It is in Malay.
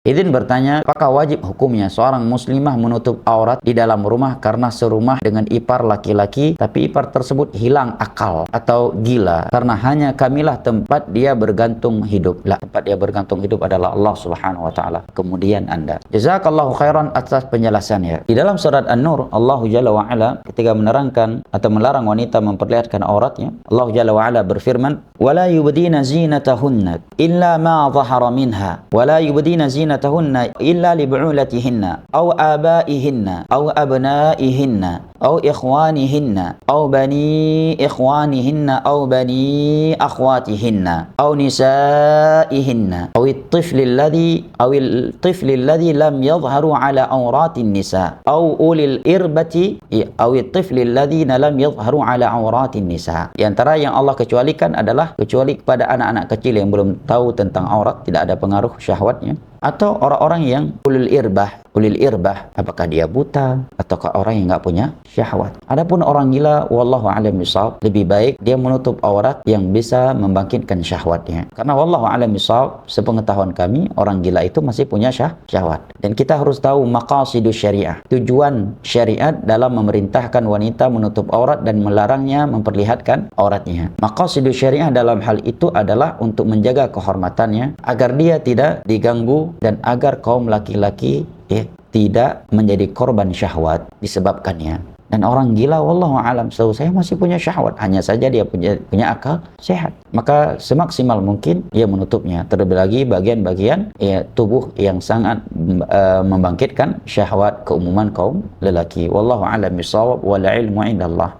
Idin bertanya, apakah wajib hukumnya seorang muslimah menutup aurat di dalam rumah karena serumah dengan ipar laki-laki, tapi ipar tersebut hilang akal atau gila karena hanya kamilah tempat dia bergantung hidup. Lah, tempat dia bergantung hidup adalah Allah Subhanahu wa taala. Kemudian Anda. Jazakallahu khairan atas penjelasannya. Di dalam surat An-Nur, Allah Jalla wa ala ketika menerangkan atau melarang wanita memperlihatkan auratnya, Allah Jalla wa ala berfirman, "Wala yubdina zinatahunna illa ma dhahara minha, wala yubdina zinatahunna illa li bu'ulatihinna aw abaihinna aw abnaihinna aw ikhwanihinna aw bani ikhwanihinna aw bani akhwatihinna aw nisaihinna aw at-tifli alladhi lam yadhharu ala awratin nisa aw ulil irbati aw at-tifli alladhina lam yadhharu ala awratin nisa." Di antara yang Allah kecualikan adalah kecuali kepada anak-anak kecil yang belum tahu tentang aurat, tidak ada pengaruh syahwatnya, atau orang-orang yang ulil irbah, apakah dia buta ataukah orang yang nggak punya syahwat. Adapun orang gila, wallahu a'lam bishawab, lebih baik dia menutup aurat yang bisa membangkitkan syahwatnya. Karena wallahu a'lam bishawab, sepengetahuan kami, orang gila itu masih punya syahwat. Dan kita harus tahu maqasidus syariah, tujuan syariat dalam memerintahkan wanita menutup aurat dan melarangnya memperlihatkan auratnya. Maqasidus syariah dalam hal itu adalah untuk menjaga kehormatannya agar dia tidak diganggu dan agar kaum laki-laki tidak menjadi korban syahwat disebabkannya. Dan orang gila, wallahu alam, setahu saya masih punya syahwat, hanya saja dia punya akal sehat. Maka semaksimal mungkin dia menutupnya. Terlebih lagi bagian-bagian tubuh yang sangat membangkitkan syahwat keumuman kaum lelaki. Wallahu alam bishawab, wal ilmu indallah.